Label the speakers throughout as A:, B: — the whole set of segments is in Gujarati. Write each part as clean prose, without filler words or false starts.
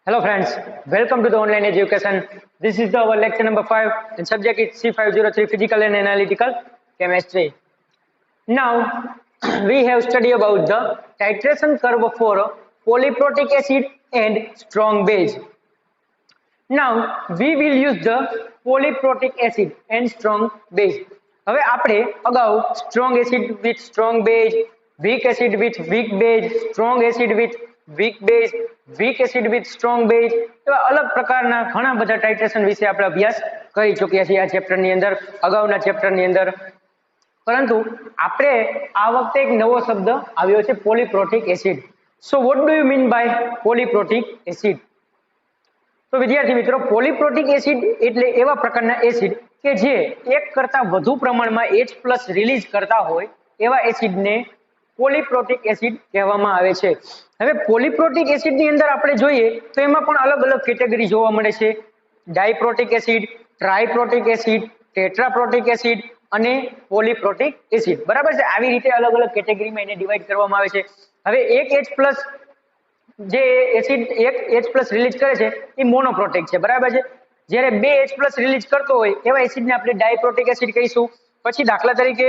A: Hello friends, welcome to the online education. This is our lecture number 5 and subject is C503 Physical and Analytical Chemistry. Now we have studied about the titration curve for polyprotic acid and strong base. Now we will use the polyprotic acid and strong base. હવે આપણે અગાઉ strong acid with strong base, weak acid with weak base, strong acid with weak base, weak acid with strong base એવા અલગ પ્રકારના ઘણા બધા ટાઇટ્રેશન વિશે આપણે અભ્યાસ કરી ચૂક્યા છીએ આ ચેપ્ટરની અંદર, અગાઉના ચેપ્ટરની અંદર. પરંતુ આપણે આ વખતે એક નવો શબ્દ આવ્યો છે polyprotic acid. So what do you mean by polyprotic acid? તો વિદ્યાર્થી મિત્રો, પોલીપ્રોટિક એસિડ એટલે એવા પ્રકારના એસિડ કે જે એક કરતા વધુ પ્રમાણમાં H+ રિલીઝ કરતા હોય એવા એસિડને પોલીપ્રોટિક એસિડ કહેવામાં આવે છે. હવે પોલીપ્રોટિક એસિડની અંદર આપણે જોઈએ તો એમાં પણ અલગ અલગ કેટેગરી જોવા મળે છે. ડાયપ્રોટિક એસિડ, ટ્રાયપ્રોટિક એસિડ, ટેટ્રાપ્રોટિક એસિડ અને પોલીપ્રોટિક એસિડ. બરાબર છે? આવી રીતે અલગ અલગ કેટેગરીમાં એને ડિવાઈડ કરવામાં આવે છે. હવે એક H+ જે એસિડ એક H+ રિલીઝ કરે છે એ મોનોપ્રોટિક છે. બરાબર છે? જ્યારે બે H+ રિલીઝ કરતો હોય એવા એસિડને આપણે ડાયપ્રોટિક એસિડ કહીશું. પછી દાખલા તરીકે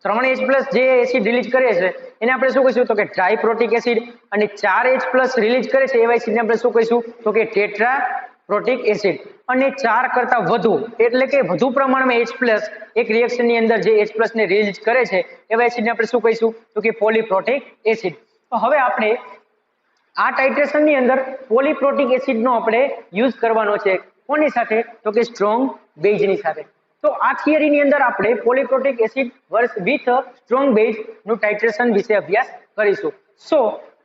A: 3 H+ જે એસિડ રિલીઝ કરે છે એને આપણે શું કહીશું? તો કે ટ્રાયપ્રોટિક એસિડ. અને 4 H+ રિલીઝ કરે છે એવા એસિડને આપણે શું કહીશું? તો કે ટેટ્રાપ્રોટિક એસિડ. અને 4 કરતા વધુ એટલે કે વધુ પ્રમાણમાં H+ એક રિએક્શનની અંદર જે H+ ને રિલીઝ કરે છે એવા એસિડને આપણે શું કહીશું? તો કે પોલીપ્રોટિક એસિડ. તો હવે આપણે આ ટાઇટ્રેશનની અંદર પોલીપ્રોટિક એસિડનો આપણે યુઝ કરવાનો છે. કોની સાથે? તો કે સ્ટ્રોંગ બેઝની સાથે. તો આ થિયરીની અંદર આપણે polyprotic acid with strong base નું ટાઇટ્રેશન વિશે અભ્યાસ કરીશું. So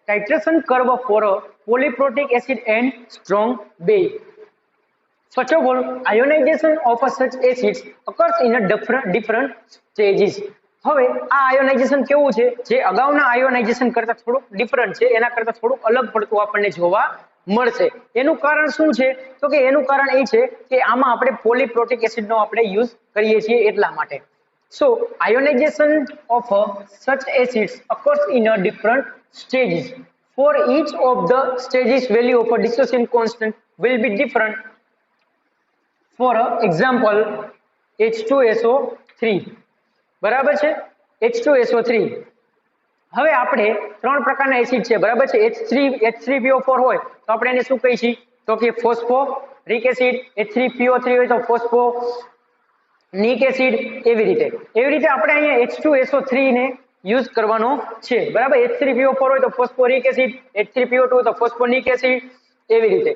A: titration curve for polyprotic acid and strong base. First of all, ionization of such acids occurs in a different stages. હવે આ આયોનાઇઝેશન કેવું છે? જે અગાઉના આયોનાઇઝેશન કરતા થોડુંક ડિફરન્ટ છે, એના કરતા થોડુંક અલગ પડતું આપણને જોવા મળશે. એનું કારણ શું છે? તો કે એનું કારણ એ છે કે આમાં આપણે પોલીપ્રોટિક એસિડનો આપણે યુઝ કરીએ છીએ એટલા માટે. So ionization of such acids occurs in a different stages. For each of the stages, value of a dissociation constant will be different. For example, H2SO3. બરાબર છે? H2SO3. હવે આપણે ત્રણ પ્રકારના એસિડ છે. બરાબર છે? H3PO4 હોય તો આપણે એને શું કહીશું? તો કે ફોસ્ફોરિક એસિડ. H3PO3 હોય તો ફોસ્ફોનિક એસિડ. એવી રીતે આપણે અહીંયા H2SO3 ને યુઝ કરવાનો છે. બરાબર? H3PO4 હોય તો ફોસ્ફોરિક એસિડ, H3PO2 હોય તો ફોસ્ફોનિક એસિડ. એવી રીતે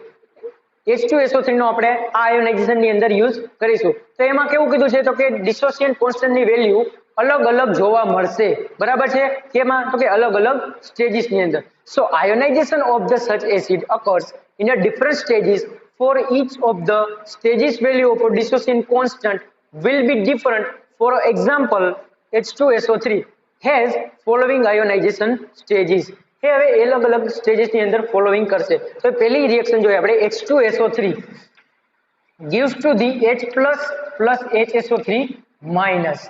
A: H2SO3 નો આપણે આ આયોનાઇઝેશનની અંદર યુઝ કરીશું. તો એમાં કેવું કીધું છે? તો કે ડિસોસિએશન કોન્સ્ટન્ટની વેલ્યુ અલગ અલગ જોવા મળશે. બરાબર છે? કેમાં? તો કે અલગ અલગ સ્ટેજીસની અંદર. So ionisation of the such acid occurs in a different stages. For each of the stages, value of dissociation constant will be different. For example, H2SO3 has following ionization stages. હવે અલગ અલગ સ્ટેજીસની અંદર ફોલોઈંગ કરશે. તો પહેલી રિએક્શન જોઈએ આપણે. H2SO3 gives to the H+ plus HSO3 minus.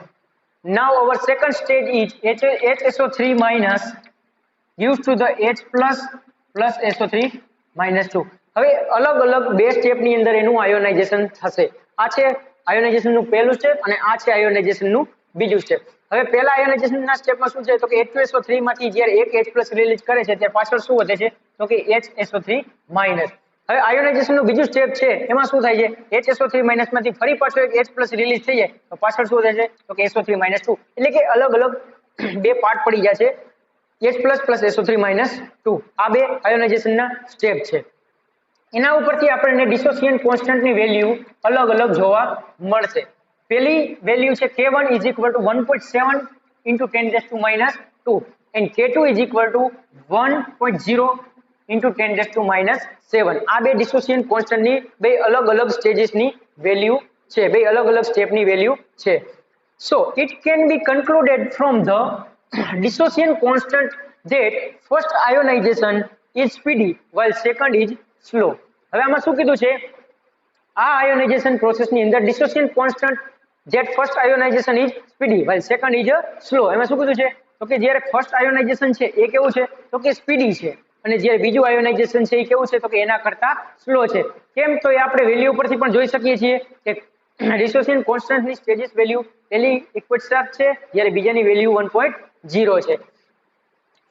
A: Now our second stage is HSO3 minus gives to the H+ plus SO3 minus 2. હવે અલગ અલગ બે સ્ટેપની અંદર એનું આયોનાઇઝેશન થશે. આ છે આયોનાઇઝેશનનું પહેલું સ્ટેપ અને આ છે આયોનાઇઝેશનનું બીજું સ્ટેપ. હવે પહેલા આયોનાઇઝેશનના સ્ટેપમાં શું છે? તો કે H2SO3 માંથી જ્યારે એક H+ રિલીઝ કરે છે ત્યારે પાછળ શું વધે છે? તો કે HSO3 માઇનસ. હવે આયોનાઇઝેશનનું બીજું સ્ટેપ છે એમાં શું થાય છે? HSO3 માઇનસ માંથી ફરી પાછો એક H+ રિલીઝ થઈ જાય તો પાછળ શું વધે છે? તો કે SO3 માઇનસ 2. એટલે કે અલગ અલગ બે પાર્ટ પડી જાય છે. H+ plus SO3 minus 2. આ બે આયોનાઇઝેશનના સ્ટેપ છે. એના ઉપરથી આપણને ડિસોસિએશન કોન્સ્ટન્ટની વેલ્યુ અલગ અલગ જોવા મળશે. પહેલી વેલ્યુ છે K1 is equal to 1.7 into 10 raised to minus 2 and K2 is equal to 1.0 into 10 raised to minus 7. આ બે ડિસોસિએશન કોન્સ્ટન્ટની બે અલગ અલગ સ્ટેજીસની વેલ્યુ છે, બે અલગ અલગ સ્ટેપની વેલ્યુ છે. So it can be concluded from the dissociation constant that first ionization is speedy while second is slow. હવે આમાં શું કીધું છે? આ આયોનાઇઝેશન પ્રોસેસની અંદર dissociation constant that first ionization is speedy while second is slow. એમાં શું કીધું છે? તો કે જ્યારે ફર્સ્ટ આયોનાઇઝેશન છે એ કેવું છે? તો કે સ્પીડી છે અને જે બીજું આયોનાઇઝેશન છે એ કેવું છે તો કે એના કરતા સ્લો છે. કેમ તો એ આપણે વેલ્યુ પરથી પણ જોઈ શકીએ છીએ કે ડિસોસિએશન કોન્સ્ટન્ટની સ્ટેજીસ વેલ્યુ પહેલી ઇક્વિસ્ટાર્ટ છે જ્યારે બીજાની વેલ્યુ 1.0 છે.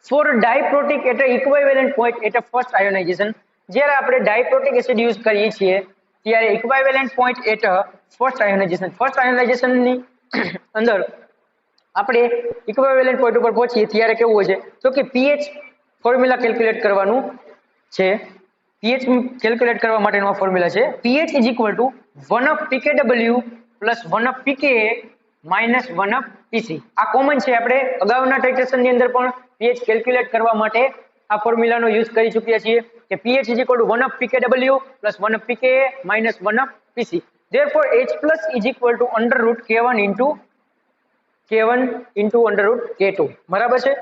A: For diprotic at a equivalent point at a first ionization, જ્યારે આપણે ડાયપ્રોટિક એસિડ યુઝ કરીએ છીએ ત્યારે equivalent point eight first ionisation ની અંદર આપણે ઇક્વિવેલન્ટ પોઈન્ટ ઉપર પહોંચીએ ત્યારે કેવું હોય છે તો કે pH ફોર્મ્યુલા કેલ્ક્યુલેટ કરવાનું છે. pH કેલ્ક્યુલેટ કરવા માટેનો ફોર્મ્યુલા છે pH is equal to 1 of pKw plus 1 of pKa minus 1 of PC. આ કોમન છે, આપણે અગાઉના ટાઇટ્રેશન ની અંદર પણ pH કેલ્ક્યુલેટ કરવા માટે આ ફોર્મ્યુલાનો યુઝ કરી ચૂક્યા છીએ કે pH is equal to 1 of pKw plus 1 of pKa minus 1 of PC. Therefore H plus is equal to under root K1 into under root K2. બરાબર છે.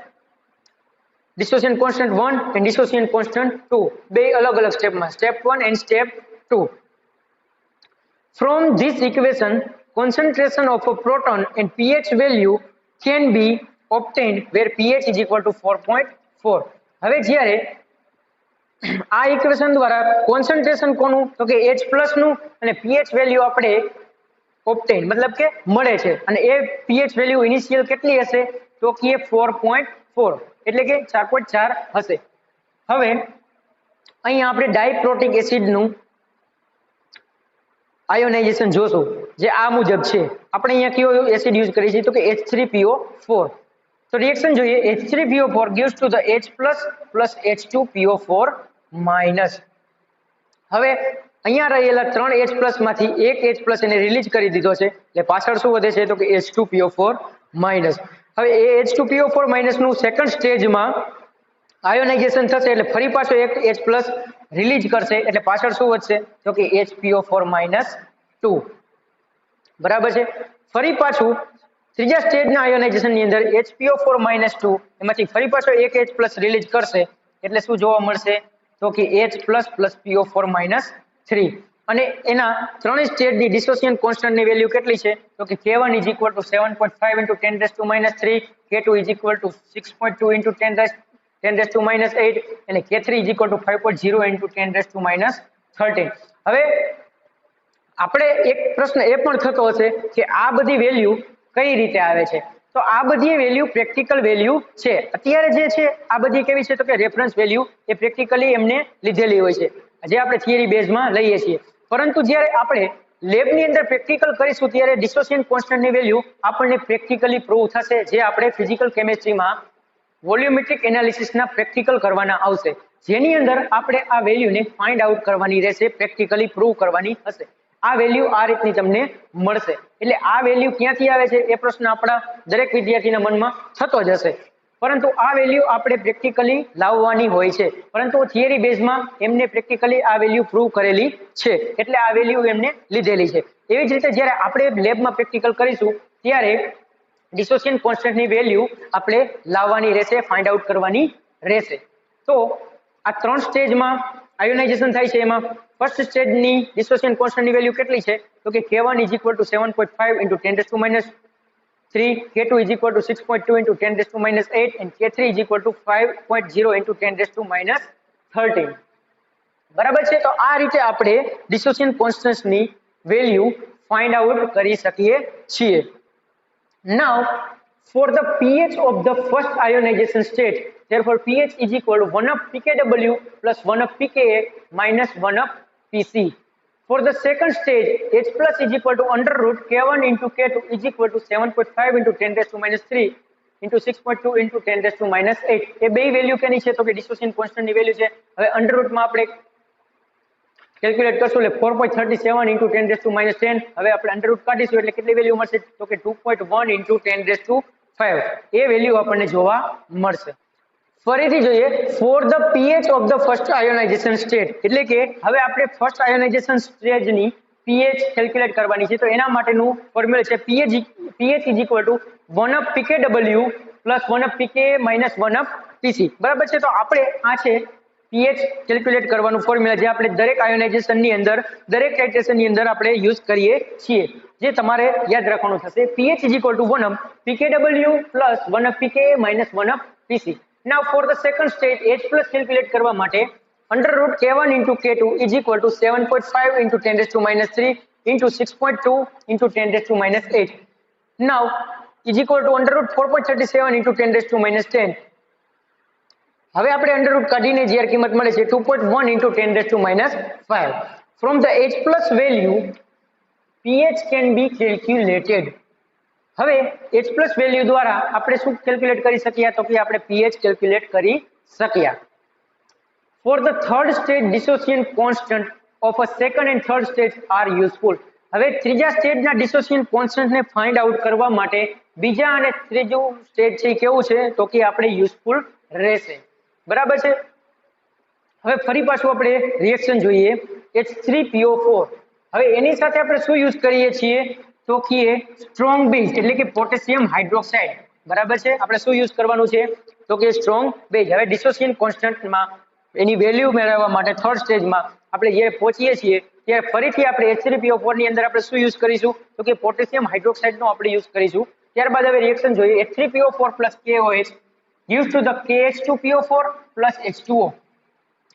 A: Dissociation constant 1 and dissociation constant 2 બે અલગ અલગ સ્ટેપમાં, step 1 and step 2. From this equation, concentration of a proton and pH value can be obtained where pH is equal to 4.4. હવે જ્યારે આ ઇક્વેશન દ્વારા કોન્સન્ટ્રેશન કોનું તો કે H પ્લસ નું અને pH વેલ્યુ આપણે ઓબ્ટેન મતલબ કે મળે છે અને એ pH વેલ્યુ ઇનિશિયલ કેટલી હશે તો કે 4.4 એટલે કે 4.4 હશે. હવે અહીંયા આપણે ડાયપ્રોટિક એસિડનું આયોનાઇઝેશન જોશું જે આ મુજબ છે. આપણે અહીંયા કયો એસિડ યુઝ કરીએ છીએ તો કે H3PO4. તો રિએક્શન જોઈએ H3PO4 gives to the H plus plus H2PO4 minus. હવે અહીંયા રહેલા 3 H plus માંથી એક H plus એને રિલીઝ કરી દીધો છે એટલે પાછળ શું વધે છે તો કે H2PO4 minus. હવે એ H2PO4 minus નું સેકન્ડ સ્ટેજમાં આયોનાઇઝેશન થશે એટલે ફરી પાછો એક H plus રિલીઝ કરશે એટલે પાછળ શું વધશે તો કે HPO4 minus 2. બરાબર છે. ફરી પાછું ત્રીજા સ્ટેજના આયોનાઇઝેશન ની અંદર HPO4 minus 2 એમાંથી ફરી પાછો એક H plus રિલીઝ કરશે એટલે શું જોવા મળશે તો કે H plus plus PO4 minus 3 અને એના ત્રણેય સ્ટેજની ડિસોસિએશન કોન્સ્ટન્ટની વેલ્યુ કેટલી છે તો કે K1 is equal to 7.5 into 10 raised to minus 3, K2 is equal to 6.2 into 10 raised to minus 8 અને K3 is equal to 5.0 into 10 raised to minus 13. હવે આપણે એક પ્રશ્ન એ પણ થતો હશે કે આ બધી વેલ્યુ કઈ રીતે આવે છે તો આ બધી વેલ્યુ પ્રેક્ટિકલ વેલ્યુ છે. અત્યારે જે છે આ બધી કેવી છે તો કે રેફરન્સ વેલ્યુ એ પ્રેક્ટિકલી એમને લીધેલી હોય છે જે આપણે થિયરી બેઝમાં લઈએ છીએ. પરંતુ જ્યારે આપણે લેબની અંદર પ્રેક્ટિકલ કરીશું ત્યારે ડિસોસિએશન કોન્સ્ટન્ટની વેલ્યુ આપણને પ્રેક્ટિકલી પ્રૂવ થશે જે આપણે ફિઝિકલ કેમિસ્ટ્રીમાં વોલ્યુમેટ્રિક એનાલિસિસના પ્રેક્ટિકલ કરવાના આવશે જેની અંદર આપણે આ વેલ્યુને ફાઇન્ડ આઉટ કરવાની રહેશે, પ્રેક્ટિકલી પ્રૂવ કરવાની હશે. આ વેલ્યુ આ રીતની તમને મળશે. એટલે આ વેલ્યુ ક્યાંથી આવે છે એ પ્રશ્ન આપણા દરેક વિદ્યાર્થીના મનમાં થતો જ હશે. પરંતુ આ વેલ્યુ આપણે પ્રેક્ટિકલી લાવવાની હોય છે પરંતુ થિયરી બેઝમાં એમને પ્રેક્ટિકલી આ વેલ્યુ પ્રૂવ કરેલી છે એટલે આ વેલ્યુ એમને લીધેલી છે. એવી જ રીતે જ્યારે આપણે લેબમાં પ્રેક્ટિકલ કરીશું ત્યારે ડિસોસિએશન કોન્સ્ટન્ટની વેલ્યુ આપણે લાવવાની રહેશે, ફાઇન્ડ આઉટ કરવાની રહેશે. તો આ ત્રણ સ્ટેજમાં આયોનાઇઝેશન થાય છે એમાં ફર્સ્ટ સ્ટેજની ડિસોસિએશન કોન્સ્ટન્ટની વેલ્યુ કેટલી છે તો કે K1 is equal to 7.5 into 10 raised to minus 3, K2 is equal to 6.2 into 10 raised to minus 8 and K3 is equal to 5.0 into 10 raised to minus 13. બરાબર છે. તો આ રીતે આપણે ડિસોસિએશન કોન્સ્ટન્ટની વેલ્યુ ફાઇન્ડ આઉટ કરી શકીએ છીએ. Now for the pH of the first ionization state, therefore pH is equal to 1 of pKw plus 1 of pKa minus 1 of PC. For the second stage, H plus is equal to under root K1 into K2 is equal to 7.5 into 10 raised to minus 3 into 6.2 into 10 raised to minus 8. એ બે વેલ્યુ કેની છે તો કે ડિસોસિએશન કોન્સ્ટન્ટની વેલ્યુ છે. હવે અંડર રૂટમાં આપણે કેલ્ક્યુલેટ કરશું એટલે 4.37 into 10 raised to minus 10. હવે આપણે અંડર રૂટ કાઢીશું એટલે કેટલી વેલ્યુ મળશે તો કે 2.1 into 10 raised to 5. A value આપણને જોવા મળશે. ફરીથી જોઈએ for the pH of the first ionisation state એટલે કે હવે આપણે ફર્સ્ટ આયોનાઇઝેશન સ્ટેજની pH કેલ્ક્યુલેટ કરવાની છે તો એના માટેનું ફોર્મ્યુલા છે pH is equal to 1 of pKw plus 1 of pKa minus 1 of PC. બરાબર છે. તો આપણે આ છે pH કેલ્ક્યુલેટ કરવાનું ફોર્મ્યુલા જે આપણે દરેક આયોનાઇઝેશનની અંદર દરેક ટાઇટ્રેશનની અંદર આપણે યુઝ કરીએ છીએ જે તમારે યાદ રાખવાનું થશે. pH is equal to 1 of pKw plus 1 of pKa minus 1 of PC. Now for the second stage, H plus calculate કરવા માટે under root K1 into K2 is equal to 7.5 into 10 raised to minus 3 into 6.2 into 10 raised to minus 8. Now is equal to under root 4.37 into 10 raised to minus 10. હવે આપણે અંડર રૂટ કાઢીને જ્યારે કિંમત મળે છે 2.1 into 10 raised to minus 5. From the H plus value, pH can be calculated. હવે H plus value દ્વારા આપણે શું કેલ્ક્યુલેટ કરી શકીએ તો કે આપણે pH કેલ્ક્યુલેટ કરી શકીએ. For the third stage, dissociation constant of a second and third stage are useful. હવે ત્રીજા સ્ટેજના ડિસોસિએશન કોન્સ્ટન્ટને ફાઇન્ડ આઉટ કરવા માટે બીજા અને ત્રીજું સ્ટેજ છે કેવું છે તો કે આપણે યુઝફુલ રહેશે. બરાબર છે. હવે ફરી પાછું આપણે રિએક્શન જોઈએ H3PO4. હવે એની સાથે આપણે શું યુઝ કરીએ છીએ તો કે સ્ટ્રોંગ બેઝ એટલે કે પોટેશિયમ હાઇડ્રોક્સાઇડ. બરાબર છે. આપણે શું યુઝ કરવાનું છે તો કે સ્ટ્રોંગ બેઝ. હવે ડિસોસિએશન કોન્સ્ટન્ટમાં એની વેલ્યુ મેળવવા માટે થર્ડ સ્ટેજમાં આપણે જે પહોંચીએ છીએ ત્યારે ફરીથી આપણે H3PO4 ની અંદર આપણે શું યુઝ કરીશું તો કે પોટેશિયમ હાઇડ્રોક્સાઇડ નો આપણે યુઝ કરીશું. ત્યારબાદ હવે રિએક્શન જોઈએ H3PO4 KOH gives to the KH2PO4 plus H2O.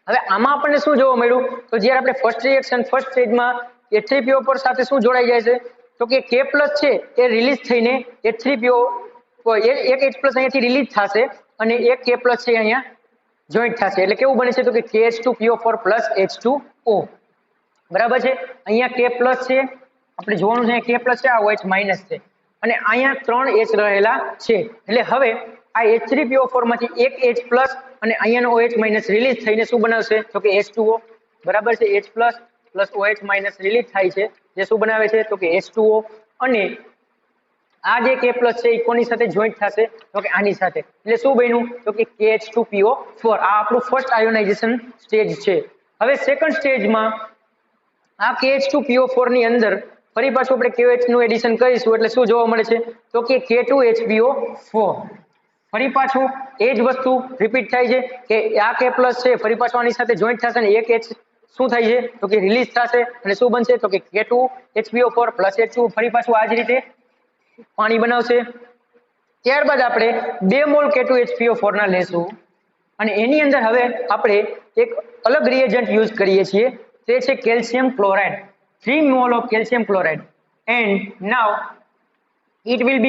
A: હવે આમાં આપણને શું જોવા મળ્યું તો જ્યારે આપણે ફર્સ્ટ રિએક્શન ફર્સ્ટ સ્ટેજમાં H3PO4 સાથે શું જોડાઈ જાય છે તો કે K+ છે એ રિલીઝ થઈને H3PO એક H+ અહીંયાથી રિલીઝ થશે અને એક K+ છે અહીંયા જોઈન્ટ થશે એટલે કેવું બને છે તો કે KH2PO4 plus H2O. બરાબર છે. અહીંયા K+ છે આપણે જોવાનું છે K+ છે આ OH- છે અને અહીંયા 3 H રહેલા છે એટલે હવે આ H3PO4 માંથી એક H+ અને અહીંયાનો OH- રિલીઝ થઈને શું બનાવશે તો કે H2O. બરાબર છે. H+ plus OH- રિલીઝ થાય છે જે શું બનાવે છે તો કે H2O અને આ જે K+ છે એ કોની સાથે જોઈન્ટ થશે તો કે આની સાથે એટલે શું બન્યું તો કે KH2PO4. આ આપણું ફર્સ્ટ આયોનાઇઝેશન સ્ટેજ છે. હવે સેકન્ડ સ્ટેજમાં આ KH2PO4 ની અંદર ફરી પાછું આપણે KOH નું એડિશન કરીશું એટલે શું જોવા મળે છે તો કે K2HBO4. ફરી પાછું એ જ વસ્તુ રિપીટ થાય છે કે આ K+ છે ફરી પાછું આની સાથે જોઈન્ટ થશે અને એક H શું થાય છે તો કે રિલીઝ થશે અને શું બનશે તો કે K2HBO4 plus H2 ફરી પાછું આ જ રીતે પાણી બનાવશે. ત્યારબાદ આપણે 2 મોલ K2HBO4 ના લેશું અને એની અંદર હવે આપણે એક અલગ રિએજન્ટ યુઝ કરીએ છીએ તે છે calcium chloride. 3 mol of calcium chloride and now it will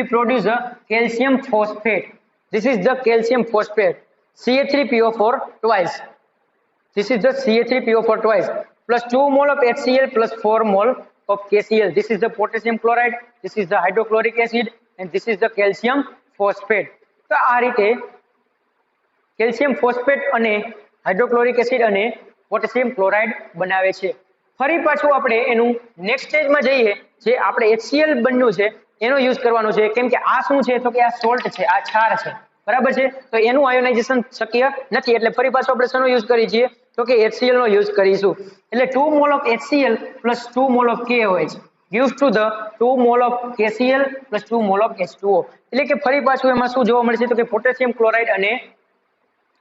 A: be produce a calcium phosphate. This is the calcium phosphate CA3PO4 twice. This is the CA3PO4 twice plus 2 mol of HCl plus 4 mol of KCl. This is the potassium chloride, this is the hydrochloric acid and this is the calcium phosphate. તો આ રીતે કેલ્શિયમ ફોસ્ફેટ અને હાઇડ્રોક્લોરિક એસિડ અને પોટેશિયમ ક્લોરાઇડ બનાવે છે. ફરી પાછું આપણે એનું નેક્સ્ટ સ્ટેજમાં જઈએ જે આપણે HCl બન્યું છે એનો યુઝ કરવાનો છે કેમ કે આ શું છે તો કે આ સોલ્ટ છે આ ક્ષાર છે. બરાબર છે. તો એનું આયોનાઇઝેશન શક્ય નથી એટલે ફરી પાછું આપણે શેનો યુઝ કરીએ છીએ તો કે HCl નો યુઝ કરીશું. એટલે 2 mol of HCl plus 2 mol of KOH gives to the 2 mol of KCl plus 2 mol of H2O. એટલે કે ફરી પાછું એમાં શું જોવા મળે છે તો કે પોટેશિયમ ક્લોરાઇડ અને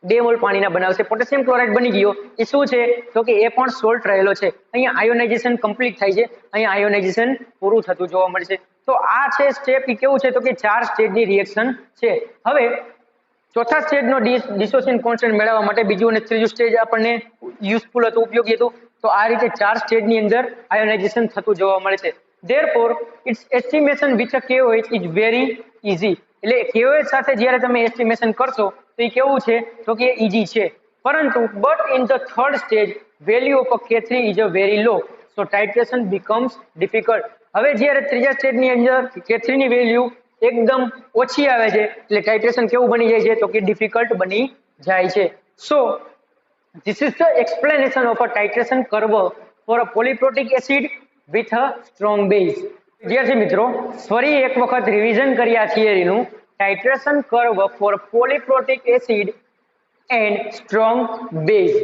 A: 2 મોલ પાણીના બનાવશે. પોટેશિયમ ક્લોરાઇડ બની ગયો એ શું છે તો કે એ પણ સોલ્ટ રહેલો છે. અહીંયા આયોનાઇઝેશન કમ્પ્લીટ થાય છે અહીંયા આયોનાઇઝેશન પૂરું થતું જોવા મળે છે. તો આ છે સ્ટેપ એ કેવું છે તો કે 4 સ્ટેજની રિએક્શન છે. હવે ચોથા સ્ટેજનો ડિસોસિએશન કોન્સ્ટન્ટ મેળવવા માટે બીજું અને ત્રીજું સ્ટેજ આપણને યુઝફુલ હતું ઉપયોગી હતું. તો આ રીતે 4 સ્ટેજની અંદર આયોનાઇઝેશન થતું જોવા મળે છે. therefore its estimation with a KOH is very easy. એટલે KOH સાથે જ્યારે તમે એસ્ટિમેશન કરશો તો એ કેવું છે તો કે ઈઝી છે. પરંતુ but in the third stage value of a K3 is a very low, so titration becomes difficult. હવે જ્યારે ત્રીજા સ્ટેજની અંદર K3 ની વેલ્યુ એકદમ ઓછી આવે છે એટલે ટાઇટ્રેશન કેવું બની જાય છે તો કે ડિફિકલ્ટ બની જાય છે. So this is the explanation of a titration curve for a polyprotic acid with a strong base. વિદ્યાર્થી મિત્રો ફરી એક વખત રિવિઝન કરી આ થિયરીનું titration curve for polyprotic acid and strong base.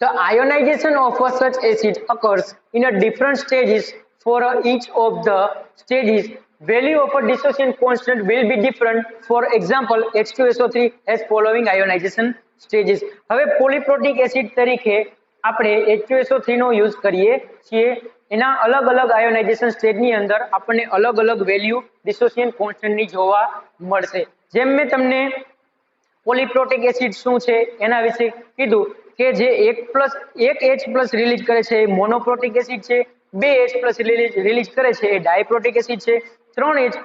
A: The ionization of such acid occurs in a different stages. For each of the stages, value of a dissociation constant will be different. For example, H2SO3 has following ionization stages. હવે polyprotic acid તરીકે આપણે H2SO3 નો યુઝ કરીએ છીએ. એના અલગ અલગ આયોનાઇઝેશન સ્ટેજની અંદર આપણને અલગ અલગ વેલ્યુ ડિસોસિએશન કોન્સ્ટન્ટની જોવા મળશે. જેમ મેં તમને પોલીપ્રોટિક એસિડ શું છે એના વિશે કીધું કે જે એક H+ રિલીઝ કરે છે એ મોનોપ્રોટિક એસિડ છે, 2 H+ રિલીઝ કરે છે એ ડાયપ્રોટિક એસિડ છે, 3 H+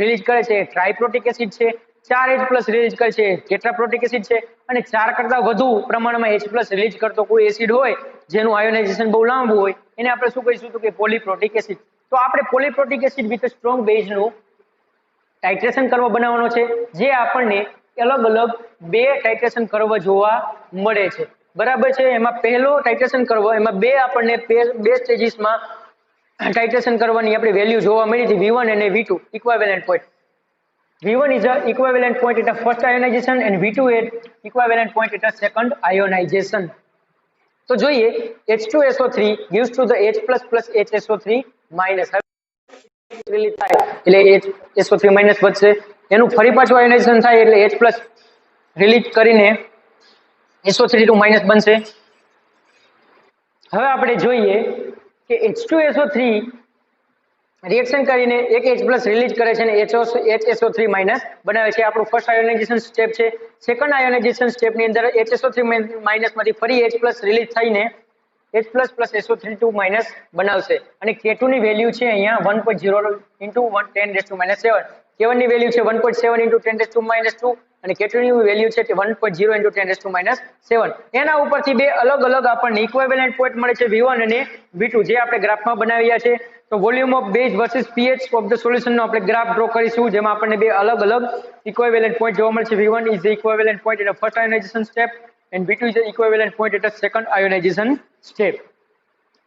A: રિલીઝ કરે છે એ ટ્રાઇપ્રોટિક એસિડ છે, 4 H+ રિલીઝ કરે છે એ ટેટ્રાપ્રોટિક એસિડ છે, અને 4 કરતા વધુ પ્રમાણમાં H+ રિલીઝ કરતો કોઈ એસિડ હોય જેનું આયોનાઇઝેશન બહુ લાંબુ હોય એને આપણે શું કહીશું તો કે પોલીપ્રોટિક એસિડ. તો આપણે પોલીપ્રોટિક એસિડ વિથ સ્ટ્રોંગ બેઝનું ટાઇટ્રેશન કર્વ બનાવવાનો છે, જે આપણને અલગ અલગ 2 ટાઇટ્રેશન કર્વ જોવા મળે છે. બરાબર છે. એમાં પહેલો ટાઇટ્રેશન કર્વ, એમાં 2 આપણને 2 સ્ટેજીસમાં ટાઇટ્રેશન કરવાની આપણી વેલ્યુ જોવા મળી હતી, V1 અને V2 equivalent point. V1 is the equivalent point at the first ionization and V2 is equivalent point at the second ionization. તો જોઈએ H2SO3 gives to the H++ HSO3 minus. Release થાય એટલે HSO3 માઈનસ વધશે, એનું ફરી પાછું આયોનાઇઝેશન થાય એટલે H+ રિલીઝ કરીને SO3 માઈનસ બનશે. હવે આપણે જોઈએ કે H2SO3 રિએક્શન કરીને એક H+ રિલીઝ કરે છે અને HSO3 માઈનસ બનાવે છે. આપણું ફર્સ્ટ આયોનાઇઝેશન સ્ટેપ છે. સેકન્ડ આયોનાઇઝેશન સ્ટેપની અંદર HSO3 માઈનસ માંથી ફરી H+ રિલીઝ થઈને H+ plus SO3 માઈનસ બનાવશે અને K2 ની વેલ્યુ છે અહીંયા 1.0 into 10⁻⁷. K1 ની વેલ્યુ છે 1.7 into 10⁻², અને K2 ની વેલ્યુ છે 1.0 into 10⁻⁷. એના ઉપરથી બે અલગ અલગ આપણને ઇક્વિવેલન્ટ પોઈન્ટ મળે છે V1 અને V2, જે આપણે ગ્રાફમાં બનાવ્યા છે. તો volume of base versus pH of the solution નો આપણે ગ્રાફ ડ્રો કરીશું, જેમાં આપણને બે અલગ અલગ ઇક્વિવેલન્ટ પોઈન્ટ જોવા મળશે. V1 is the equivalent point at the first ionization step and V2 is the equivalent point at the second ionization step.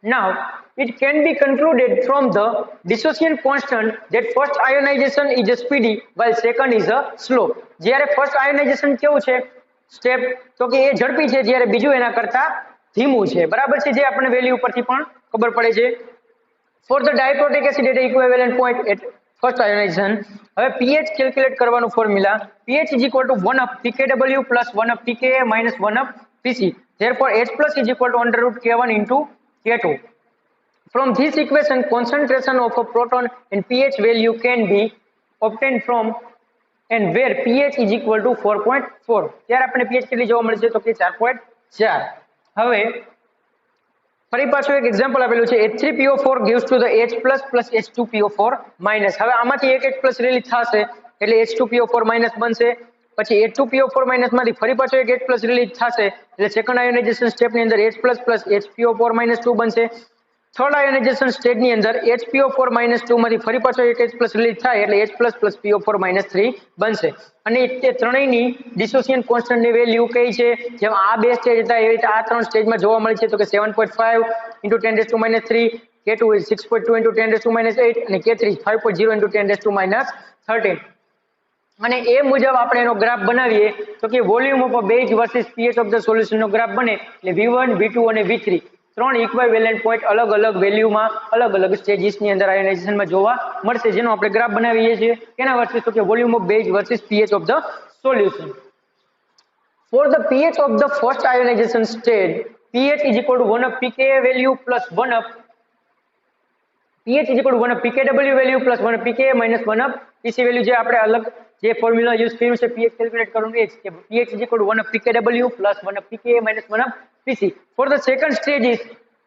A: Now, it can be concluded from the dissociation constant that first ionization is a speedy while second is a slow. જ્યારે first ionization કેવું છે સ્ટેપ તો કે એ ઝડપી છે, જ્યારે બીજું એના કરતા ધીમું છે. બરાબર છે, જે આપણને વેલ્યુ ઉપરથી પણ ખબર પડે છે. For the diprotic acid at equivalent point at first ionization, હવે pH કેલ્ક્યુલેટ કરવાનું formula pH is equal to 1 of pKw plus 1 of pKa minus 1 of Pc. Therefore H plus is equal to under root K1 into K2. From this equation, concentration of a proton and pH value can be obtained from and where pH is equal to 4.4. ત્યારે આપણે pH કેટલી જોવા મળશે તો કે 4.4. હવે ફરી પાછું એક એક્ઝામ્પલ આપેલું છે H3PO4 gives to the H+ plus H2PO4 minus. હવે આમાંથી એક H+ રિલીઝ થશે એટલે H2PO4 minus બનશે. પછી H2PO4 minus માંથી ફરી પાછો એક H+ રિલીઝ થશે એટલે સેકન્ડ આયોનાઇઝેશન સ્ટેપ ની અંદર H+ plus HPO4 minus 2 બનશે. થર્ડ આયોનાઇઝેશન સ્ટેજ ની અંદર HPO4 minus 2 માંથી ફરી પાછો એક H+ રિલીઝ થાય એટલે H+ plus PO4 minus 3 બનશે. અને તે ત્રણેયની ડિસોસિએશન કોન્સ્ટન્ટ ની વેલ્યુ કઈ છે, જેમ આ બે સ્ટેજ હતા એવી રીતે આ ત્રણ સ્ટેજમાં જોવા મળે છે તો કે 7.5 into 10⁻³ K2 is 6.2 into 10⁻8 અને K3 5.0 into 10⁻13. અને એ મુજબ આપણે એનો ગ્રાફ બનાવીએ તો કે volume of a base versus pH of the solution નો ગ્રાફ બને એટલે V1 V2 અને V3 ત્રણ ઇક્વિવેલન્ટ પોઈન્ટ અલગ અલગ વેલ્યુમાં અલગ અલગ સ્ટેજીસ ની અંદર આયોનાઇઝેશનમાં જોવા મળશે, જેનો આપણે ગ્રાફ બનાવીએ છીએ. કેના વર્સિસ તો કે volume of base versus pH of the solution. For the pH of the first ionization stage, pH is equal to 1 of pKa value plus 1 of pH is equal to 1 of pKw value plus 1 of pKa minus 1 of Pc value. જે આપણે અલગ જે ફોર્મ્યુલા યુઝ કર્યું છે pH કેલ્ક્યુલેટ કરવાનું એ જ કે pH is equal to 1 of pKw plus 1 of pKa minus 1 of Pc. For the second stage is,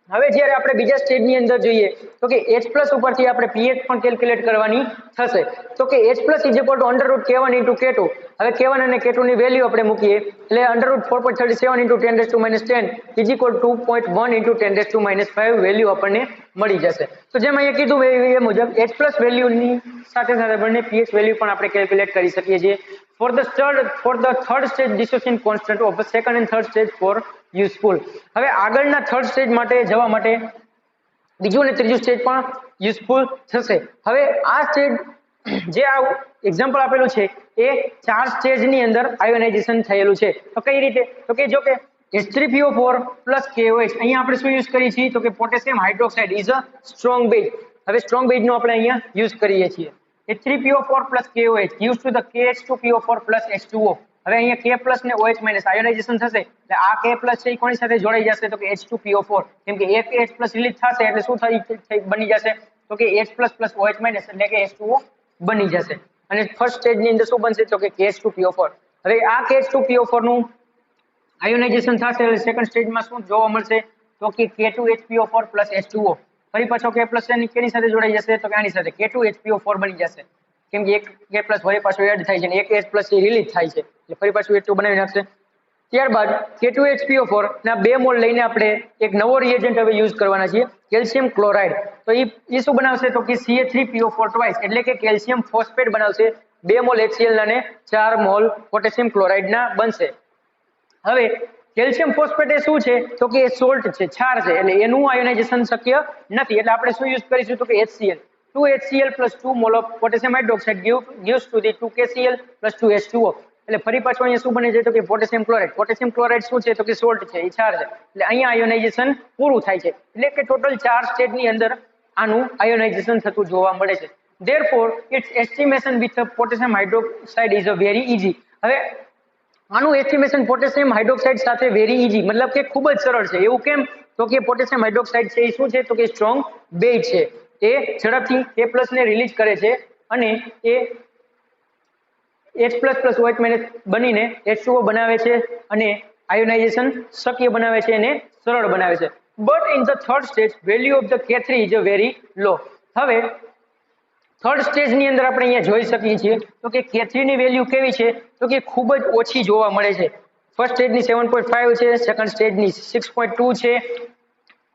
A: હવે જ્યારે આપણે બીજા સ્ટેજની અંદર જોઈએ તો કે H+ ઉપરથી આપણે pH પણ કેલ્ક્યુલેટ કરવાની થશે તો કે H+ is equal to under root K1 into K2. હવે K1 અને K2 ની વેલ્યુ આપણે મૂકીએ એટલે under root 4.37 into 10⁻10 is equal to 2.1 into 10⁻5 value આપણને મળી જશે. તો જેમ અહીંયા કીધું એ મુજબ H+ વેલ્યુની સાથે સાથે આપણને pH વેલ્યુ પણ આપણે કેલ્ક્યુલેટ કરી શકીએ છીએ. For the third stage dissociation constant of the second and third stage for useful. હવે આગળના થર્ડ સ્ટેજ માટે જવા માટે બીજું અને ત્રીજું સ્ટેજ પણ યુઝફુલ થશે. હવે આ સ્ટેજ જે આ એક્ઝામ્પલ આપેલું છે એ 4 સ્ટેજની અંદર આયોનાઇઝેશન થયેલું છે. તો કઈ રીતે તો કે જો કે H3PO4 plus KOH અહીંયા આપણે શું યુઝ કરીએ છીએ તો કે potassium hydroxide is a strong base. હવે સ્ટ્રોંગ બેઝ નો આપણે અહીંયા યુઝ કરીએ છીએ. H3PO4 plus KOH gives to the KH2PO4 plus H2O. હવે અહીંયા K+ ને OH માઈનસ આયોનાઇઝેશન થશે એટલે આ K+ છે એ કોની સાથે જોડાઈ જશે તો કે H2PO4, કેમ કે એક H+ રિલીઝ થશે એટલે શું બની જશે તો કે H++ OH માઈનસ એટલે કે H2O બની જશે. અને ફર્સ્ટ સ્ટેજ ની અંદર શું બનશે તો કે KH2PO4. હવે આ KH2PO4 નું આયોનાઇઝેશન થશે એટલે સેકન્ડ સ્ટેજમાં શું જોવા મળશે તો કે K2HPO4 H2O. ફરી પાછો K પ્લસ કેની સાથે જોડાઈ જશે તો કે આની સાથે K2HPO4 બની જશે, કેમ કે એક K પ્લસ ફરી પાછું એડ થાય છે અને એક H પ્લસ રિલીઝ થાય છે એટલે ફરી પાછું H2 બનાવી નાખશે. ત્યારબાદ K2HPO4 ના 2 મોલ લઈને આપણે એક નવો રિએજન્ટ હવે યુઝ કરવાના છીએ, કેલ્શિયમ ક્લોરાઇડ. તો એ શું બનાવશે તો કે Ca3PO4 ટ્વાઇસ એટલે કે કેલ્શિયમ ફોસ્ફેટ બનાવશે. 2 મોલ HCl ના ને 4 મોલ પોટેશિયમ ક્લોરાઇડ ના બનશે. હવે કેલ્શિયમ ફોસ્ફેટ એ શું છે તો કે એ સોલ્ટ છે, ક્ષાર છે, એટલે એનું આયોનાઇઝેશન શક્ય નથી, એટલે આપણે શું યુઝ કરીશું તો કે HCl. 2HCl plus 2 mole of potassium hydroxide gives to the 2KCl plus 2H2O. એટલે ફરી પાછું અહીંયા શું બને છે તો કે પોટેશિયમ ક્લોરાઇડ. પોટેશિયમ ક્લોરાઇડ શું છે તો કે સોલ્ટ છે, એ ક્ષાર છે, એટલે અહીંયા આયોનાઇઝેશન પૂરું થાય છે. એટલે કે ટોટલ 4 સ્ટેજની અંદર આનું આયોનાઇઝેશન થતું જોવા મળે છે. Therefore its estimation with potassium hydroxide is a very easy. હવે આનું એસ્ટિમેશન પોટેશિયમ હાઇડ્રોક્સાઇડ સાથે વેરી ઈઝી, મતલબ કે ખૂબ જ સરળ છે. એવું કેમ તો કે પોટેશિયમ હાઇડ્રોક્સાઇડ છે એ શું છે તો કે સ્ટ્રોંગ બેઝ છે, એ ઝડપથી K+ ને રિલીઝ કરે છે અને એ H++ OH- બનીને H2O બનાવે છે અને આયોનાઇઝેશન શક્ય બનાવે છે અને સરળ બનાવે છે. But in the third stage value of the K3 is very લો. હવે થર્ડ સ્ટેજ ની અંદર આપણે અહીંયા જોઈ શકીએ છીએ તો કે K3 ની વેલ્યુ કેવી છે તો કે ખૂબ જ ઓછી જોવા મળે છે. ફર્સ્ટ સ્ટેજ ની 7.5 છે, સેકન્ડ સ્ટેજ ની 6.2 છે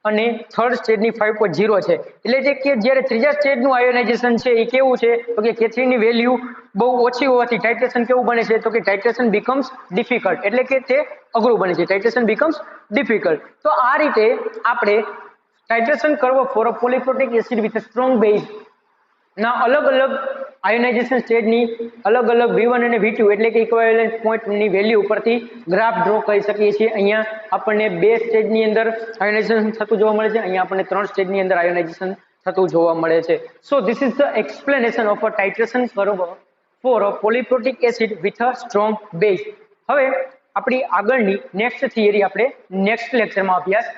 A: અને થર્ડ સ્ટેજ ની 5.0 છે. એટલે કે જ્યારે ત્રીજા સ્ટેજ નું આયોનાઇઝેશન છે એ કેવું છે તો કે K3 ની વેલ્યુ બહુ ઓછી હોવાથી ટાઇટ્રેશન કેવું બને છે તો કે ટાઇટ્રેશન બીકમ્સ ડિફિકલ્ટ, એટલે કે તે અઘરું બને છે, ટાઇટ્રેશન બીકમ્સ ડિફિકલ્ટ. તો આ રીતે આપણે ટાઇટ્રેશન કરવો for a polyprotic acid with strong base ના અલગ અલગ આયોનાઇઝેશન સ્ટેજની અલગ અલગ V1 અને V2 એટલે કે ઇક્વિવેલન્ટ પોઈન્ટની વેલ્યુ ઉપરથી ગ્રાફ ડ્રો કરી શકીએ છીએ. અહીંયા આપણને 2 સ્ટેજની અંદર આયોનાઇઝેશન થતું જોવા મળે છે, અહીંયા આપણને 3 સ્ટેજની અંદર આયોનાઇઝેશન થતું જોવા મળે છે. So this is the explanation of a titration curve for a polyprotic acid with a strong base. હવે આપણી આગળની નેક્સ્ટ થિયરી આપણે નેક્સ્ટ લેક્ચરમાં અભ્યાસ